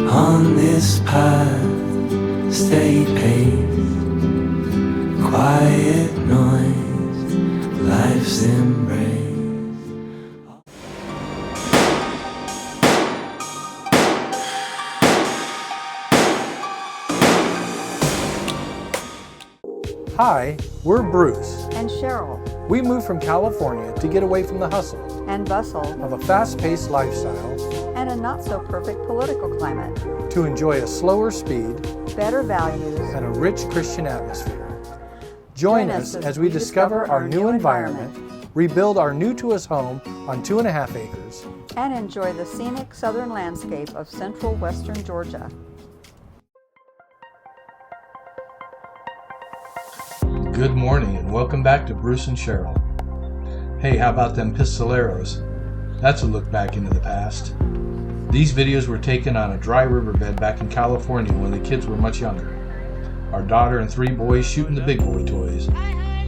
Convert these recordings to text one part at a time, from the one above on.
On this path, steady pace, quiet noise, life's embrace. Hi, we're Bruce and Cheryl. We moved from California to get away from the hustle and bustle of a fast-paced lifestyle and a not-so-perfect political climate to enjoy a slower speed, better values, and a rich Christian atmosphere. Join us as we discover our new environment, rebuild our new-to-us home on 2.5 acres, and enjoy the scenic southern landscape of central western Georgia. Good morning and welcome back to Bruce and Cheryl. Hey, how about them pistoleros? That's a look back into the past. These videos were taken on a dry riverbed back in California when the kids were much younger. Our daughter and 3 boys shooting the big boy toys,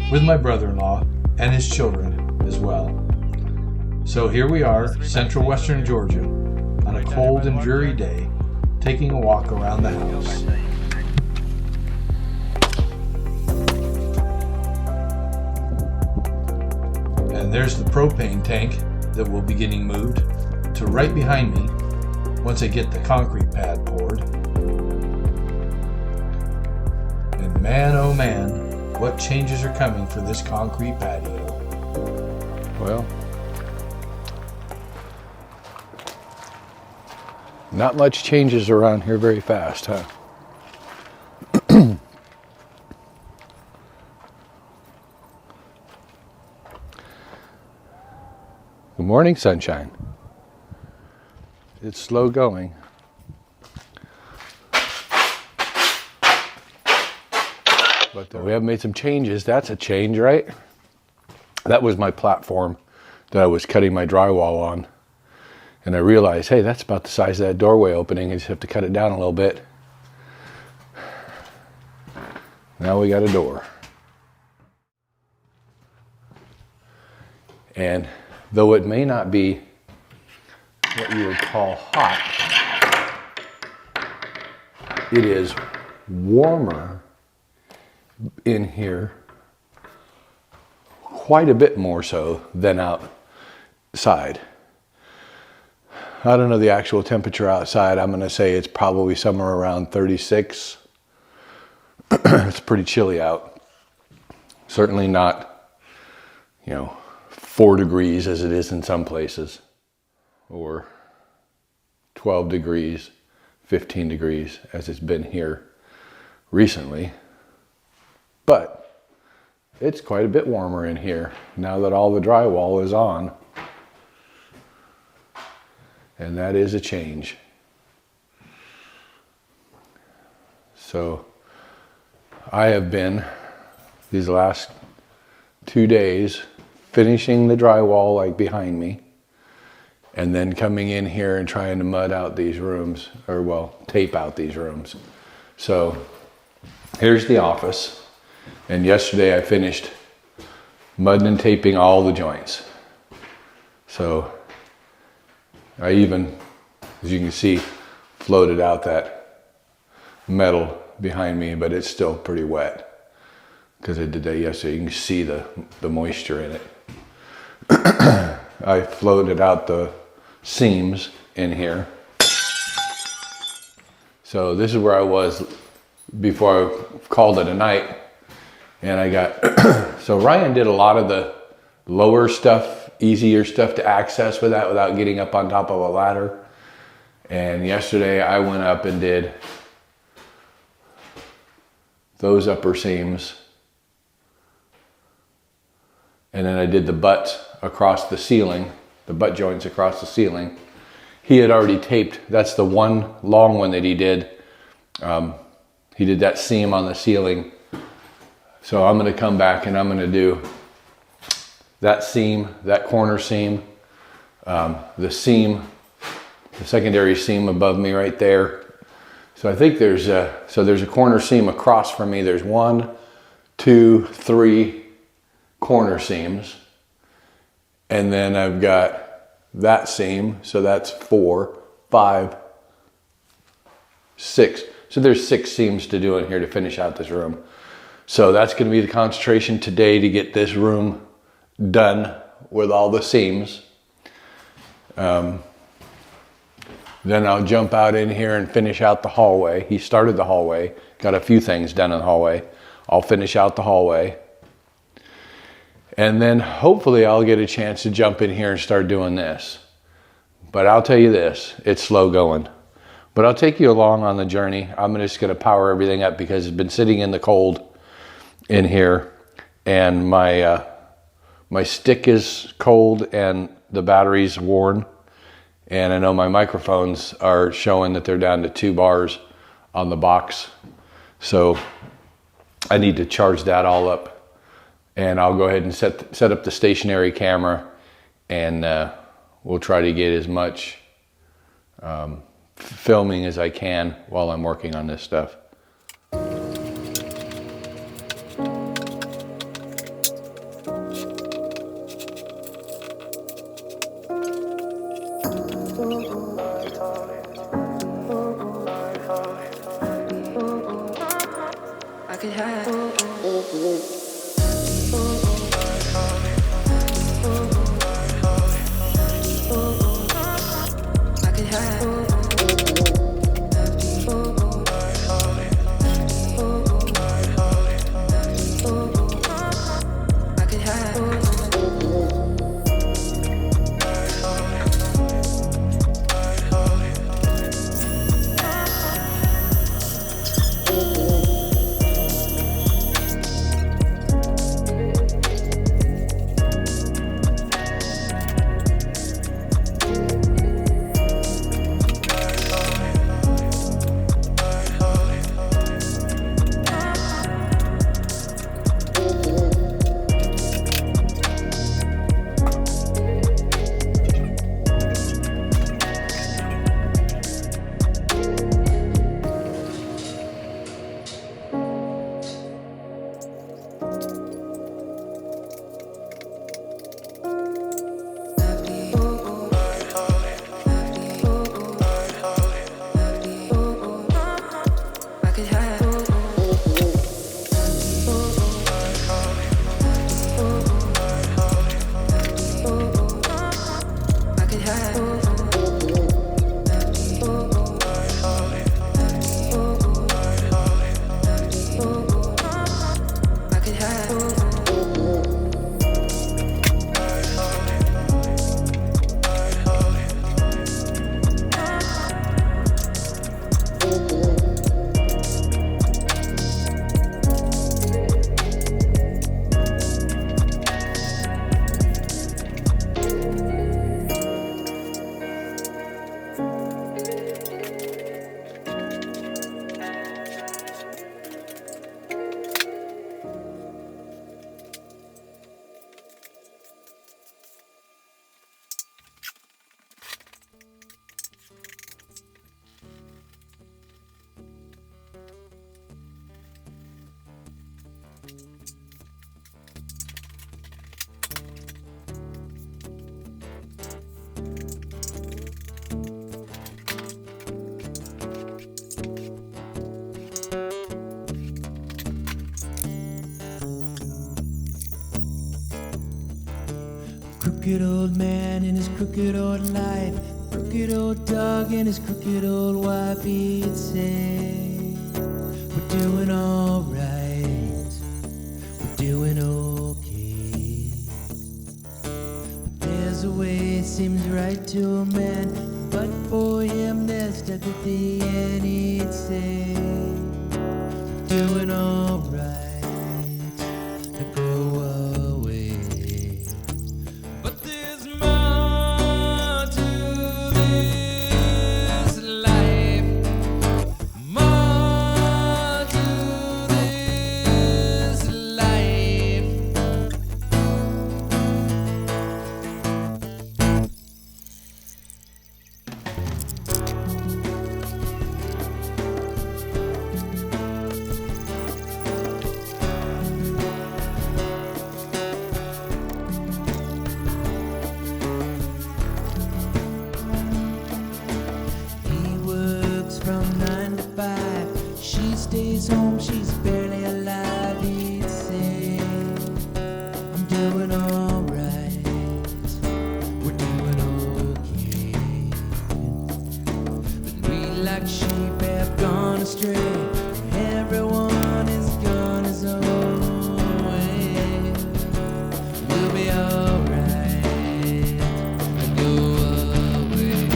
with my brother-in-law and his children as well. So here we are, central western Georgia, on a cold and dreary day, taking a walk around the house. And there's the propane tank that will be getting moved to right behind me once I get the concrete pad poured. And man, oh man, what changes are coming for this concrete patio. Well, not much changes around here very fast, huh? Good morning, sunshine. It's slow going. But we have made some changes. That's a change, right? That was my platform that I was cutting my drywall on. And I realized, hey, that's about the size of that doorway opening. I just have to cut it down a little bit. Now we got a door. And though it may not be what you would call hot, it is warmer in here, quite a bit more so than outside. I don't know the actual temperature outside. I'm going to say it's probably somewhere around 36. It's pretty chilly out. Certainly not, 4 degrees as it is in some places, or 12 degrees, 15 degrees as it's been here recently. But it's quite a bit warmer in here now that all the drywall is on. And that is a change. So I have been, these last 2 days, finishing the drywall like behind me, and then coming in here and trying to mud out these rooms, or well, tape out these rooms. So here's the office, and yesterday I finished mudding and taping all the joints. So I even, as you can see, floated out that metal behind me, but it's still pretty wet because I did that yesterday. You can see the moisture in it. I floated out the seams in here. So this is where I was before I called it a night. And I got, so Ryan did a lot of the lower stuff, easier stuff to access without getting up on top of a ladder. And yesterday I went up and did those upper seams. And then I did the butts across the ceiling, the butt joints across the ceiling. He had already taped, that's the one long one that he did. He did that seam on the ceiling. So I'm gonna come back and I'm gonna do that seam, that corner seam, the seam, the secondary seam above me right there. So I think there's a corner seam across from me. There's 1, 2, 3 corner seams. And then I've got that seam, so that's 4, 5 6. So there's 6 seams to do in here to finish out this room. So that's going to be the concentration today to get this room done with all the seams. Then I'll jump out in here and finish out the hallway. He started the hallway, got a few things done in the hallway. I'll finish out the hallway. And then hopefully I'll get a chance to jump in here and start doing this. But I'll tell you this, it's slow going. But I'll take you along on the journey. I'm just going to power everything up because it's been sitting in the cold in here. And my stick is cold and the battery's worn. And I know my microphones are showing that they're down to 2 bars on the box. So I need to charge that all up. And I'll go ahead and set up the stationary camera, and we'll try to get as much filming as I can while I'm working on this stuff. I could have. Crooked old man in his crooked old life, crooked old dog and his crooked old wife, he'd say, we're doing all right, we're doing okay. But there's a way it seems right to a man, but for him they're stuck at the end, he'd say, we're doing all right, now go away. But there's more to this life, more to this life. from 9 to 5. She stays home, she's barely alive. He'd say, I'm doing alright, we're doing okay. But we like sheep have gone astray. Everyone is gone his own way. We'll be alright, go away.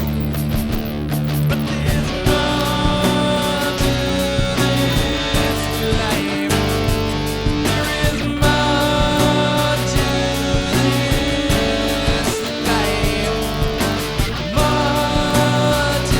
But there's more to this life. There is more to this life. More to this life. More to this life. Peace, love, and joy.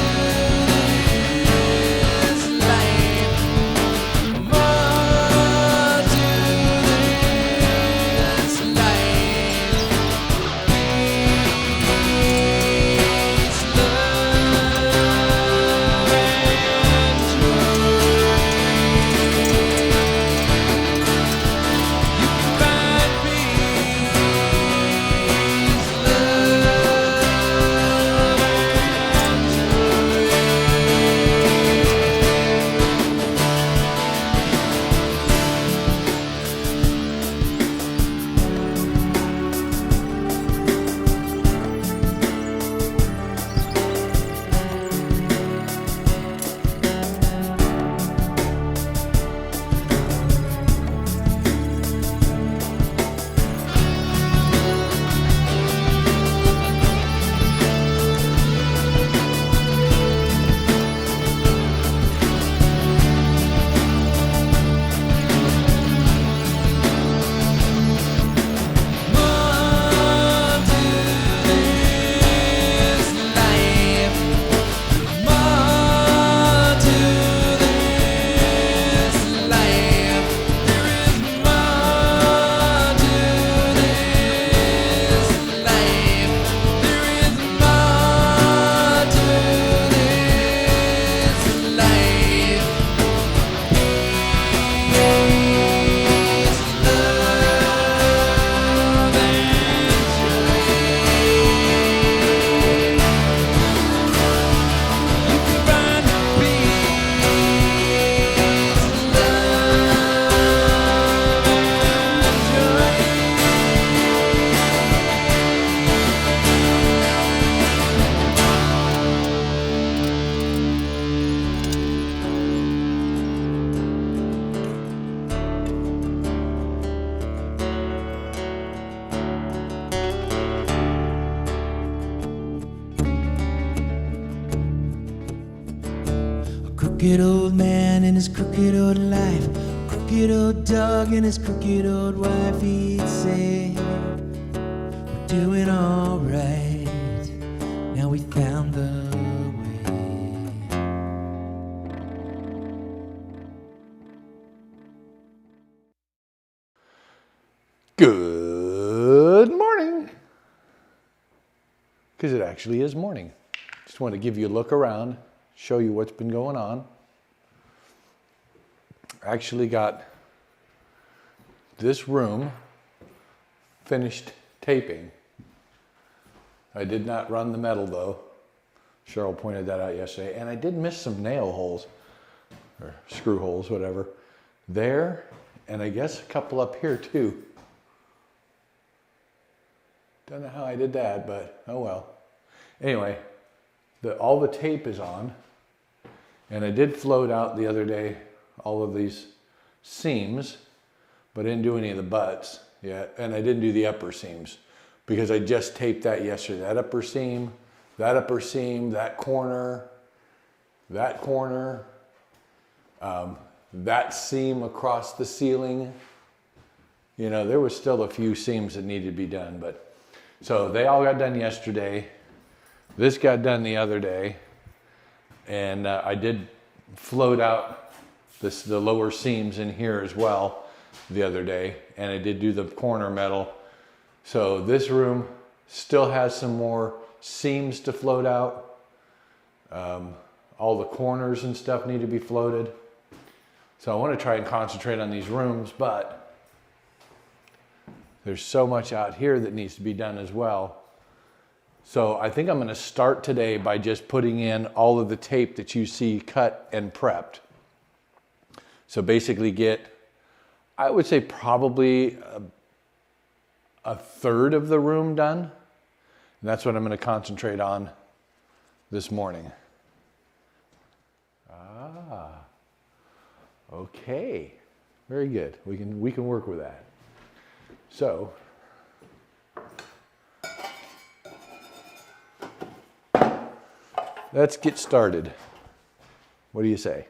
You can find peace, love, more to this life. More to this life. There is more to this life. There is more to this life. Peace, love, and joy. You can find peace, love, and joy. A crooked old man in his crooked old life, crooked old dog and his crooked old wife. He'd say, we're doing alright, now we found the way. Good morning. Because it actually is morning. Just want to give you a look around, show you what's been going on. I actually got this room finished taping. I did not run the metal though. Cheryl pointed that out yesterday. And I did miss some nail holes, or screw holes, whatever. There, and I guess a couple up here too. Don't know how I did that, but oh well. Anyway, all the tape is on. And I did float out the other day all of these seams, but I didn't do any of the butts yet. And I didn't do the upper seams because I just taped that yesterday. That upper seam, that corner, that seam across the ceiling. You know, there was still a few seams that needed to be done, but so they all got done yesterday. This got done the other day, and I did float out the lower seams in here as well the other day, and I did do the corner metal. So this room still has some more seams to float out. All the corners and stuff need to be floated. So I want to try and concentrate on these rooms, but there's so much out here that needs to be done as well. So I think I'm going to start today by just putting in all of the tape that you see cut and prepped. So basically get, I would say probably a third of the room done. And that's what I'm going to concentrate on this morning. Okay, very good. We can work with that. So let's get started. What do you say?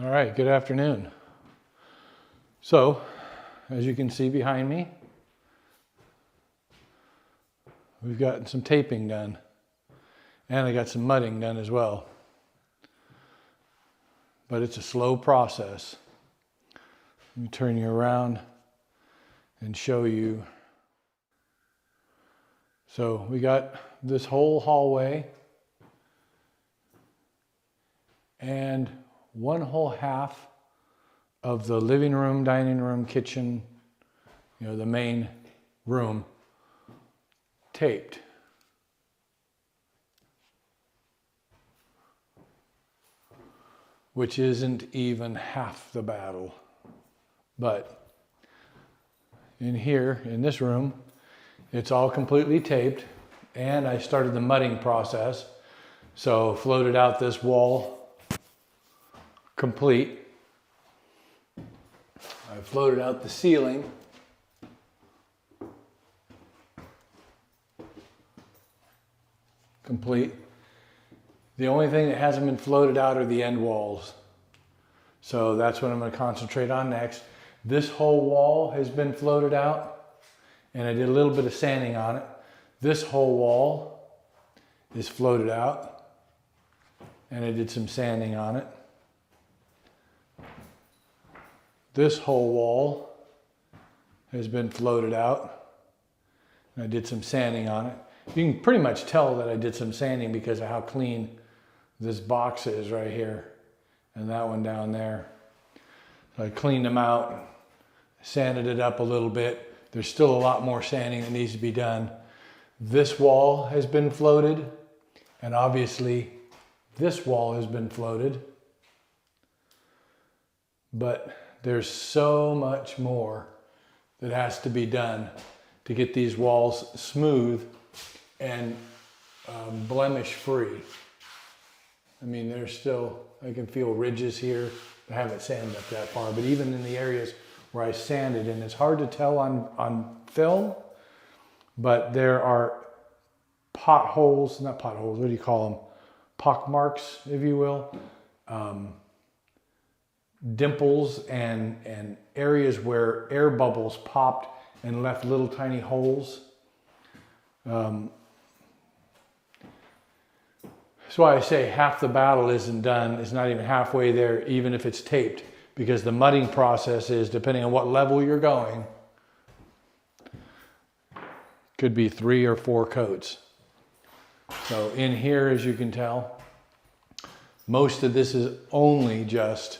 All right, good afternoon. So, as you can see behind me, we've gotten some taping done, and I got some mudding done as well. But it's a slow process. Let me turn you around and show you. So we got this whole hallway and one whole half of the living room, dining room, kitchen, the main room taped. Which isn't even half the battle. But in here, in this room, it's all completely taped, and I started the mudding process. So floated out this wall complete. I floated out the ceiling. Complete. The only thing that hasn't been floated out are the end walls. So that's what I'm going to concentrate on next. This whole wall has been floated out, and I did a little bit of sanding on it. This whole wall is floated out, and I did some sanding on it. This whole wall has been floated out, and I did some sanding on it. You can pretty much tell that I did some sanding because of how clean this box is right here. and that one down there. So I cleaned them out, sanded it up a little bit. There's still a lot more sanding that needs to be done. This wall has been floated, and obviously this wall has been floated. But there's so much more that has to be done to get these walls smooth and blemish free. I mean, there's still, I can feel ridges here. I haven't sanded up that far, but even in the areas where I sanded, and it's hard to tell on film, but there are potholes, not potholes, what do you call them? Pock marks, if you will. Dimples and areas where air bubbles popped and left little tiny holes. That's why I say half the battle isn't done. It's not even halfway there, even if it's taped, because the mudding process is, depending on what level you're going, could be 3 or 4 coats. So in here, as you can tell, most of this is only just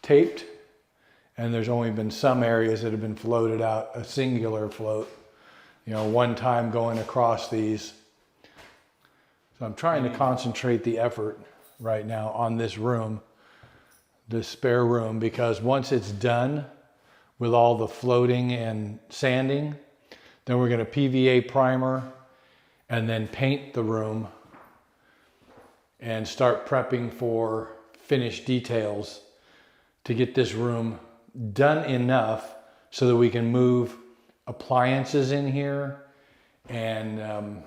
taped, and there's only been some areas that have been floated out, a singular float, you know, one time going across these. So I'm trying to concentrate the effort right now on this room, this spare room, because once it's done with all the floating and sanding, then we're going to PVA primer and then paint the room and start prepping for finished details to get this room done enough so that we can move appliances in here and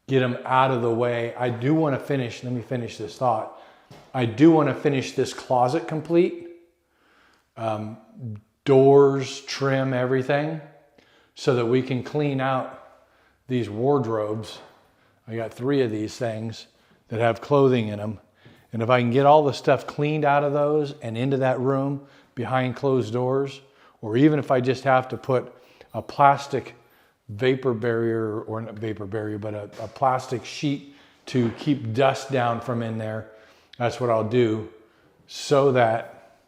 get them out of the way. I do want to finish, let me finish this thought. I do want to finish this closet complete. Doors, trim, everything, so that we can clean out these wardrobes. I got 3 of these things that have clothing in them. And if I can get all the stuff cleaned out of those and into that room behind closed doors, or even if I just have to put a plastic vapor barrier, or not vapor barrier, but a plastic sheet to keep dust down from in there, that's what I'll do, so that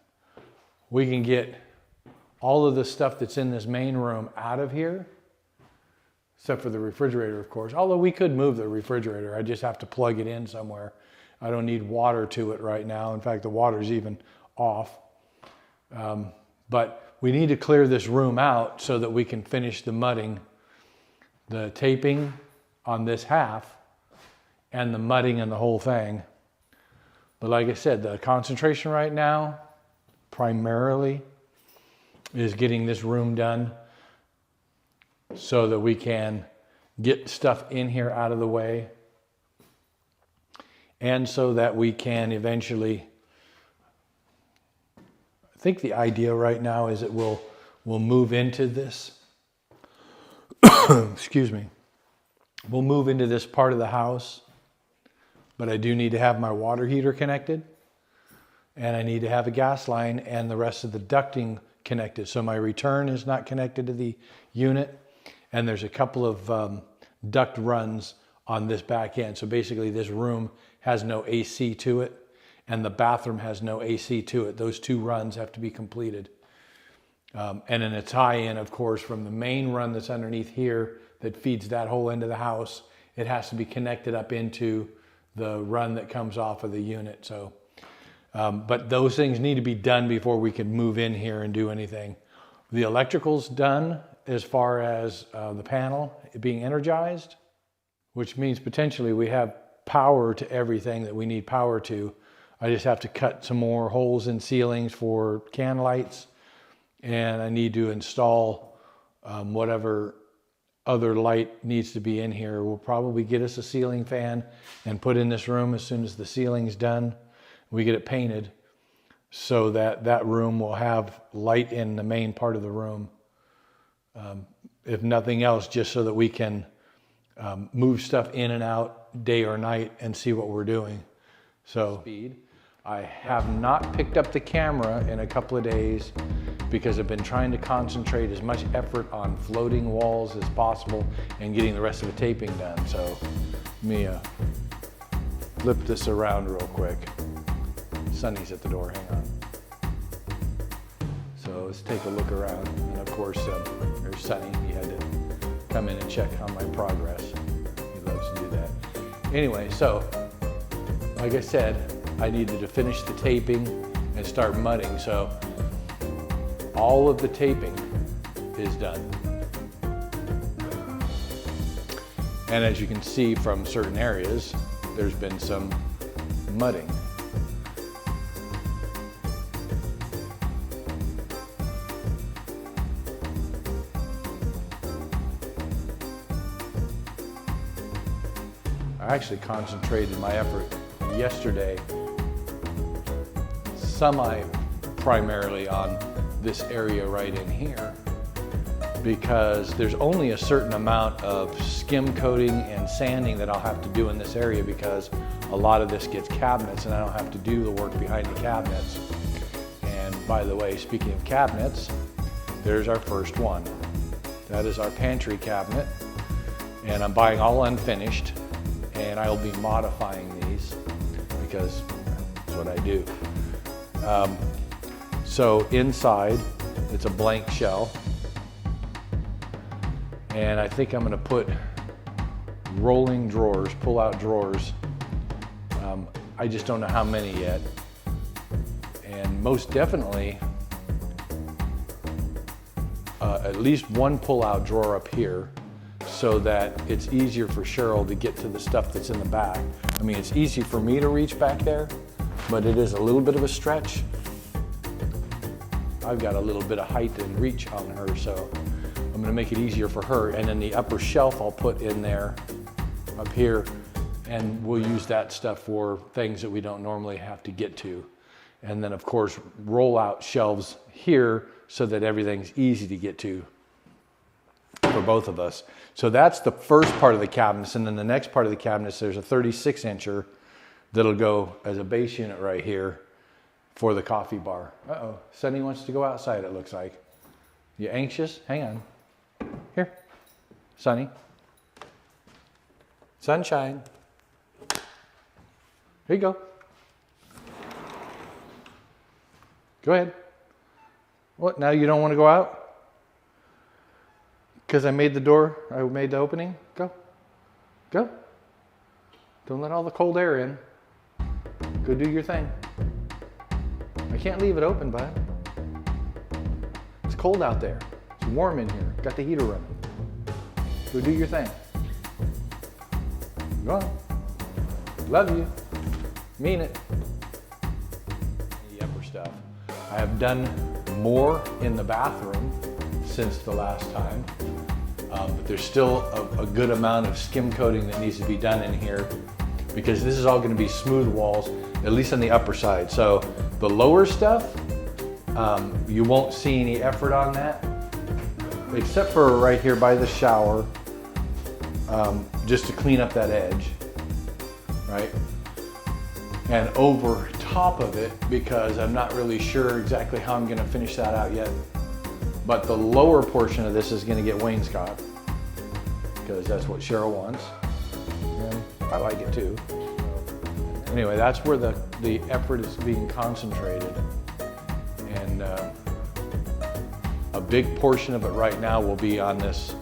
we can get all of the stuff that's in this main room out of here, except for the refrigerator, of course. Although we could move the refrigerator, I just have to plug it in somewhere. I don't need water to it right now. In fact, the water's even off. But we need to clear this room out so that we can finish the mudding, the taping on this half, and the mudding and the whole thing. But like I said, the concentration right now primarily is getting this room done so that we can get stuff in here out of the way, and so that we can eventually, I think the idea right now is that we'll move into this, excuse me, we'll move into this part of the house, but I do need to have my water heater connected, and I need to have a gas line and the rest of the ducting connected. So my return is not connected to the unit, and there's a couple of duct runs on this back end. So basically this room has no AC to it, and the bathroom has no AC to it. Those 2 runs have to be completed. And then a tie-in, of course, from the main run that's underneath here that feeds that whole end of the house. It has to be connected up into the run that comes off of the unit. So, but those things need to be done before we can move in here and do anything. The electrical's done as far as the panel being energized, which means potentially we have power to everything that we need power to. I just have to cut some more holes in ceilings for can lights, and I need to install whatever other light needs to be in here. We'll probably get us a ceiling fan and put in this room as soon as the ceiling's done. We get it painted so that that room will have light in the main part of the room. If nothing else, just so that we can move stuff in and out day or night and see what we're doing. So I have not picked up the camera in a couple of days because I've been trying to concentrate as much effort on floating walls as possible and getting the rest of the taping done. So let me flip this around real quick. Sonny's at the door, hang on. So let's take a look around. And of course, there's Sonny. He had to come in and check on my progress. He loves to do that. Anyway, so like I said, I needed to finish the taping and start mudding. So all of the taping is done. And as you can see from certain areas, there's been some mudding. I actually concentrated my effort yesterday primarily on this area right in here, because there's only a certain amount of skim coating and sanding that I'll have to do in this area, because a lot of this gets cabinets and I don't have to do the work behind the cabinets. And by the way, speaking of cabinets, there's our first one. That is our pantry cabinet, and I'm buying all unfinished, and I'll be modifying these because that's what I do. So inside, it's a blank shell. And I think I'm going to put rolling drawers, pull-out drawers. I just don't know how many yet. And most definitely, at least one pull-out drawer up here, so that it's easier for Cheryl to get to the stuff that's in the back. I mean, it's easy for me to reach back there, but it is a little bit of a stretch. I've got a little bit of height and reach on her, so I'm gonna make it easier for her. And then the upper shelf I'll put in there, up here, and we'll use that stuff for things that we don't normally have to get to. And then of course, roll out shelves here so that everything's easy to get to for both of us. So that's the first part of the cabinets. And then the next part of the cabinets, there's a 36-incher that'll go as a base unit right here for the coffee bar. Uh-oh, Sonny wants to go outside, it looks like. You anxious? Hang on. Here, Sonny. Sunshine. Here you go. Go ahead. What, now you don't want to go out? Because I made the door, I made the opening? Go. Go. Don't let all the cold air in. Go do your thing. I can't leave it open, bud. It's cold out there. It's warm in here. Got the heater running. Go do your thing. Go on. Love you. Mean it. The upper stuff. I have done more in the bathroom since the last time, but there's still a good amount of skim coating that needs to be done in here, because this is all going to be smooth walls, at least on the upper side. So the lower stuff, you won't see any effort on that, except for right here by the shower, just to clean up that edge, right? And over top of it, because I'm not really sure exactly how I'm going to finish that out yet. But the lower portion of this is going to get wainscot, because that's what Cheryl wants, and I like it too. Anyway, that's where the effort is being concentrated, and a big portion of it right now will be on this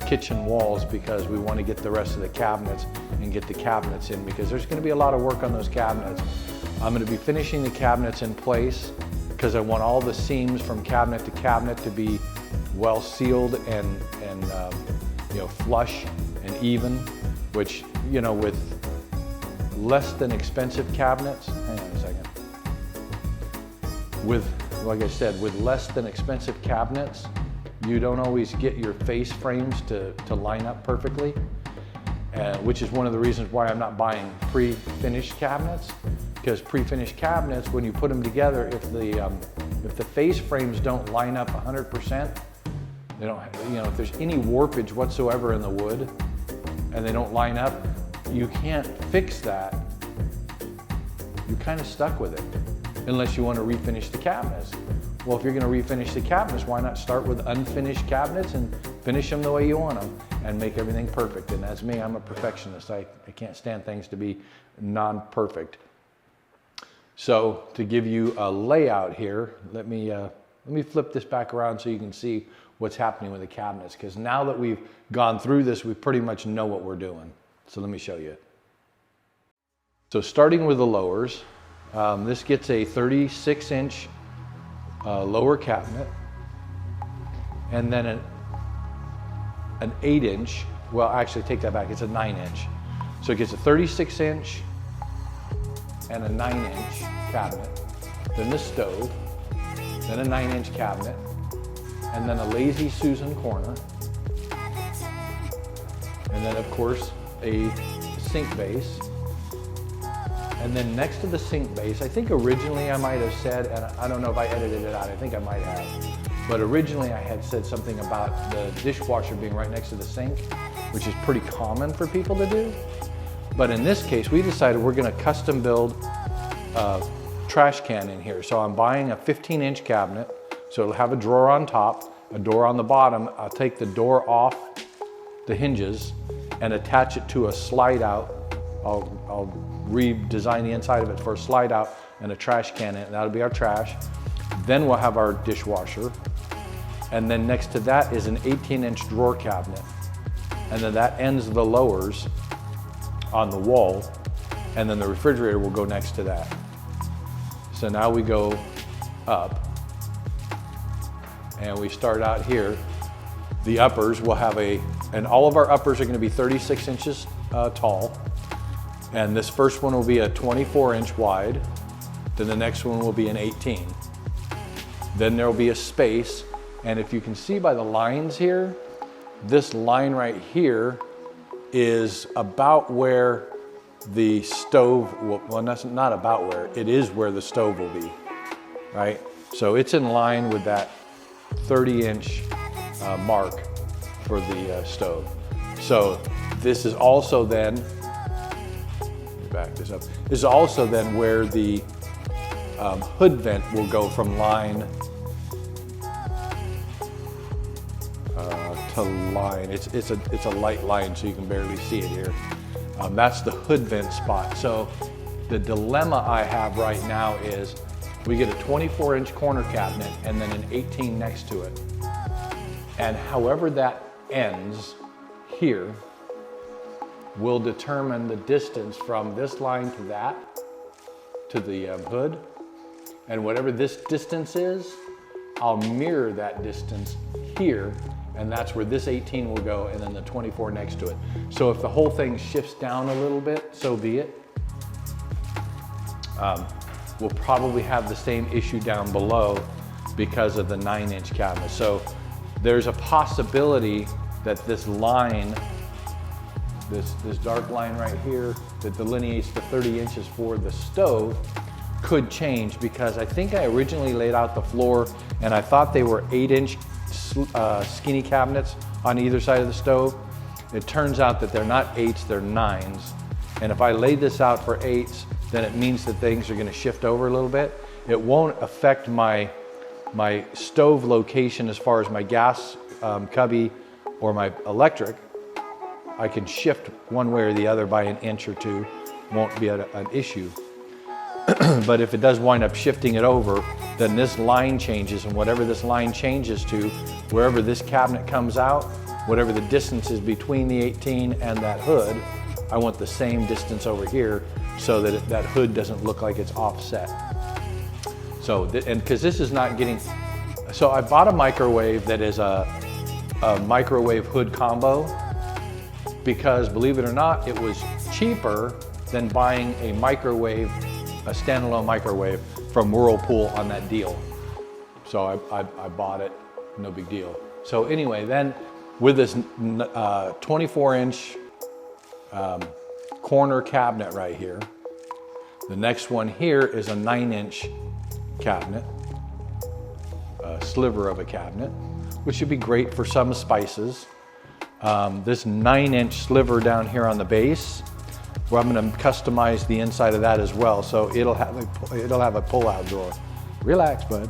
kitchen walls, because we want to get the rest of the cabinets and get the cabinets in, because there's going to be a lot of work on those cabinets. I'm going to be finishing the cabinets in place, because I want all the seams from cabinet to cabinet to be well sealed and you know, flush and even, which, you know, with less than expensive cabinets, hang on a second, with, like I said, with less than expensive cabinets, you don't always get your face frames to line up perfectly, which is one of the reasons why I'm not buying pre-finished cabinets. Because pre-finished cabinets, when you put them together, if the face frames don't line up 100%, they don't, you know, if there's any warpage whatsoever in the wood and they don't line up, you can't fix that. You're kind of stuck with it, unless you want to refinish the cabinets. Well, if you're going to refinish the cabinets, why not start with unfinished cabinets and finish them the way you want them and make everything perfect? And that's me, I'm a perfectionist. I can't stand things to be non-perfect. So to give you a layout here, let me flip this back around so you can see what's happening with the cabinets, because now that we've gone through this, we pretty much know what we're doing. So let me show you. So starting with the lowers, this gets a 36-inch lower cabinet, and then an 8-inch, well actually take that back, it's a 9-inch. So it gets a 36-inch and a 9-inch cabinet, then the stove, then a 9-inch cabinet, and then a Lazy Susan corner, and then of course a sink base. And then next to the sink base, I think originally I might have said, and I don't know if I edited it out, I think I might have, but originally I had said something about the dishwasher being right next to the sink, which is pretty common for people to do. But in this case, we decided we're gonna custom build a trash can in here. So I'm buying a 15-inch cabinet, so it'll have a drawer on top, a door on the bottom. I'll take the door off the hinges and attach it to a slide out. I'll redesign the inside of it for a slide out and a trash can in it. That'll be our trash. Then we'll have our dishwasher. And then next to that is an 18-inch drawer cabinet. And then that ends the lowers on the wall. And then the refrigerator will go next to that. So now we go up and we start out here. The uppers will have and all of our uppers are gonna be 36 inches tall. And this first one will be a 24-inch wide. Then the next one will be an 18. Then there will be a space. And if you can see by the lines here, this line right here is about where the stove will, well, that's not about where, it is where the stove will be, right? So it's in line with that 30-inch mark for the stove. So this is also then, back this up, this is also then where the hood vent will go from line to line. It's a light line, so you can barely see it here. That's the hood vent spot. So the dilemma I have right now is we get a 24-inch corner cabinet and then an 18 next to it. And however that ends here will determine the distance from this line to that, to the hood. And whatever this distance is, I'll mirror that distance here, and that's where this 18 will go, and then the 24 next to it. So if the whole thing shifts down a little bit, so be it. We'll probably have the same issue down below because of the 9-inch cabinet. So there's a possibility that this line, this dark line right here that delineates the 30 inches for the stove could change, because I think I originally laid out the floor and I thought they were 8-inch skinny cabinets on either side of the stove. It turns out that they're not 8s, they're 9s. And if I laid this out for 8s, then it means that things are gonna shift over a little bit. It won't affect my stove location as far as my gas cubby or my electric. I can shift one way or the other by an inch or two, won't be an issue. But if it does wind up shifting it over, then this line changes, and whatever this line changes to, wherever this cabinet comes out, whatever the distance is between the 18 and that hood, I want the same distance over here so that that hood doesn't look like it's offset. So, and because this is not getting, so I bought a microwave that is a microwave hood combo, because believe it or not, it was cheaper than buying a microwave, a standalone microwave from Whirlpool on that deal. So I bought it, no big deal. So anyway, then with this 24-inch corner cabinet right here, the next one here is a 9-inch cabinet, a sliver of a cabinet, which should be great for some spices. This 9-inch sliver down here on the base, where I'm going to customize the inside of that as well. So it'll have a pull-out drawer. Relax, bud.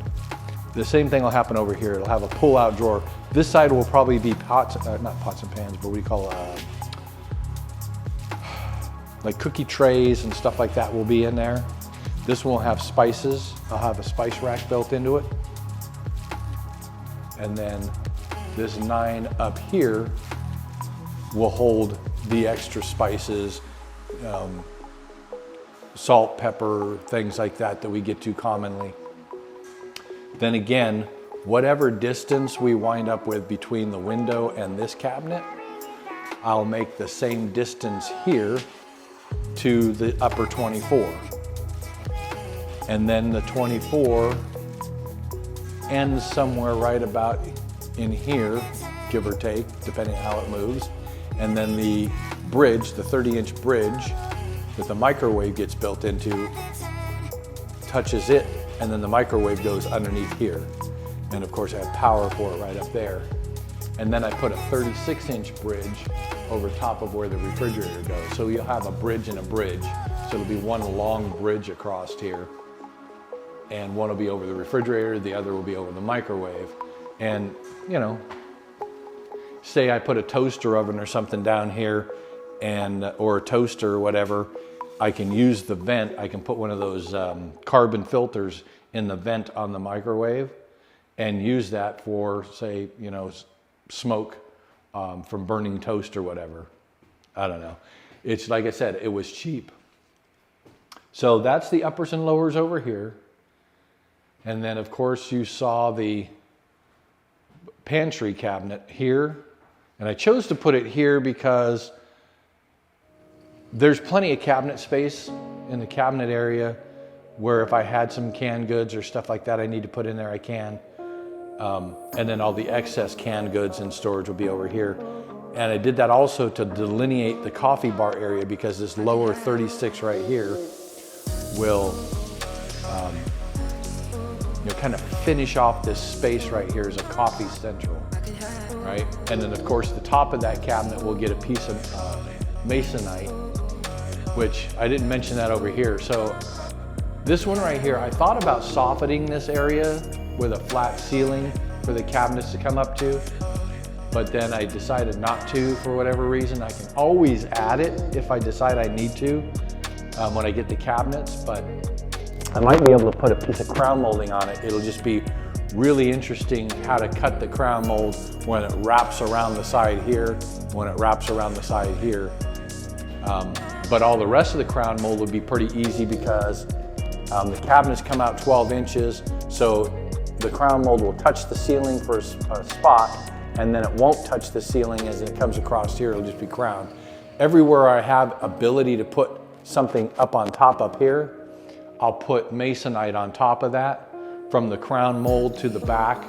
The same thing will happen over here. It'll have a pull-out drawer. This side will probably be pots, not pots and pans, but what do you call like cookie trays and stuff like that will be in there. This one will have spices. I'll have a spice rack built into it. And then this 9 up here will hold the extra spices, salt, pepper, things like that that we get to commonly. Then again, whatever distance we wind up with between the window and this cabinet, I'll make the same distance here to the upper 24. And then the 24 ends somewhere right about in here, give or take, depending on how it moves. And then the bridge, the 30-inch bridge that the microwave gets built into, touches it, and then the microwave goes underneath here. And of course I have power for it right up there. And then I put a 36-inch bridge over top of where the refrigerator goes. So you'll have a bridge and a bridge. So it'll be one long bridge across here. And one will be over the refrigerator, the other will be over the microwave. And, you know, say I put a toaster oven or something down here, and or a toaster or whatever, I can use the vent. I can put one of those carbon filters in the vent on the microwave and use that for, say, you know, smoke from burning toast or whatever. I don't know. It's like I said, it was cheap. So that's the uppers and lowers over here. And then of course you saw the pantry cabinet here. And I chose to put it here because there's plenty of cabinet space in the cabinet area where if I had some canned goods or stuff like that I need to put in there, I can. And then all the excess canned goods and storage will be over here. And I did that also to delineate the coffee bar area because this lower 36 right here will you know, kind of finish off this space right here as a coffee central, right? And then of course the top of that cabinet will get a piece of masonite, which I didn't mention that over here. So this one right here, I thought about softening this area with a flat ceiling for the cabinets to come up to, but then I decided not to for whatever reason. I can always add it if I decide I need to when I get the cabinets, but I might be able to put a piece of crown molding on it. It'll just be really interesting how to cut the crown mold when it wraps around the side here, when it wraps around the side here. But all the rest of the crown mold would be pretty easy because the cabinets come out 12 inches, so the crown mold will touch the ceiling for a spot, and then it won't touch the ceiling as it comes across here, it'll just be crowned. Everywhere I have ability to put something up on top up here, I'll put masonite on top of that from the crown mold to the back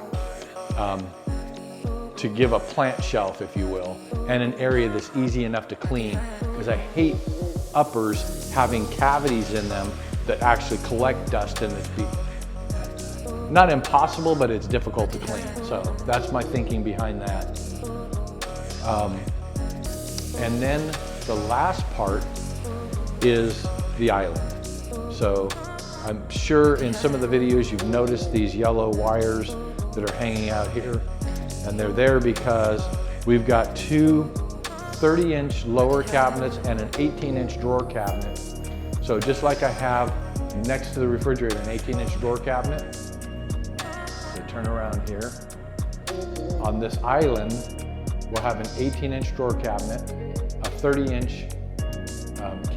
to give a plant shelf, if you will, and an area that's easy enough to clean, because I hate uppers having cavities in them that actually collect dust and it's not impossible, but it's difficult to clean. So that's my thinking behind that. And then the last part is the island. So I'm sure in some of the videos you've noticed these yellow wires that are hanging out here, and they're there because we've got two 30-inch lower cabinets and an 18-inch drawer cabinet. So just like I have next to the refrigerator an 18-inch drawer cabinet, so turn around here. On this island, we'll have an 18-inch drawer cabinet, a 30-inch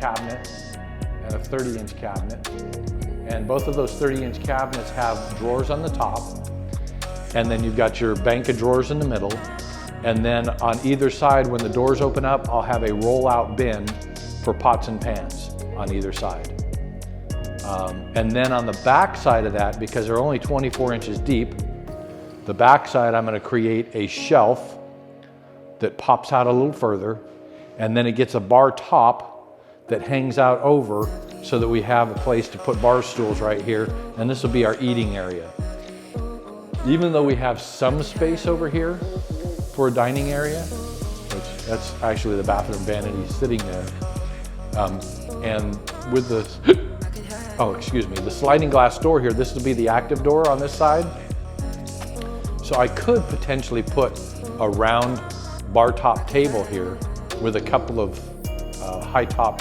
cabinet, and a 30-inch cabinet. And both of those 30-inch cabinets have drawers on the top, and then you've got your bank of drawers in the middle. And then on either side, when the doors open up, I'll have a roll-out bin for pots and pans on either side. And then on the back side of that, because they're only 24 inches deep, the back side I'm going to create a shelf that pops out a little further, and then it gets a bar top that hangs out over so that we have a place to put bar stools right here, and this will be our eating area. Even though we have some space over here for a dining area, which that's actually the bathroom vanity sitting there, and with the the sliding glass door here, this will be the active door on this side. So I could potentially put a round bar top table here with a couple of high top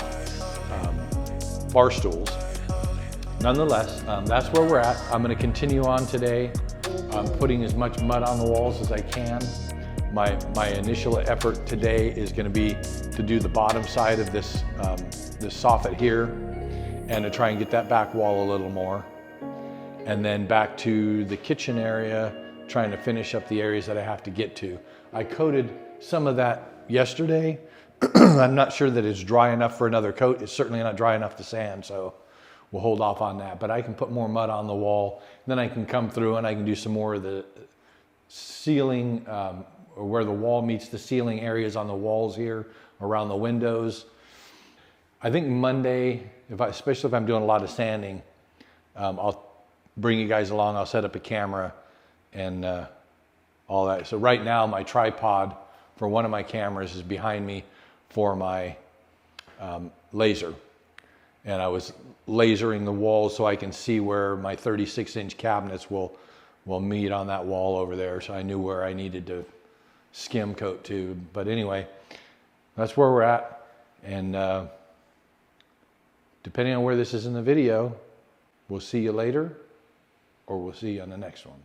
bar stools, nonetheless, that's where we're at. I'm going to continue on today. I'm putting as much mud on the walls as I can. My initial effort today is going to be to do the bottom side of this soffit here and to try and get that back wall a little more. And then back to the kitchen area, trying to finish up the areas that I have to get to. I coated some of that yesterday. I'm not sure that it's dry enough for another coat. It's certainly not dry enough to sand, so we'll hold off on that. But I can put more mud on the wall. Then I can come through and I can do some more of the ceiling, or where the wall meets the ceiling areas on the walls here, around the windows. I think Monday, especially if I'm doing a lot of sanding, I'll bring you guys along. I'll set up a camera and all that. So right now my tripod for one of my cameras is behind me for my laser. And I was lasering the walls so I can see where my 36-inch cabinets will meet on that wall over there. So I knew where I needed to skim coat to. But anyway, that's where we're at. And depending on where this is in the video, we'll see you later, or we'll see you on the next one.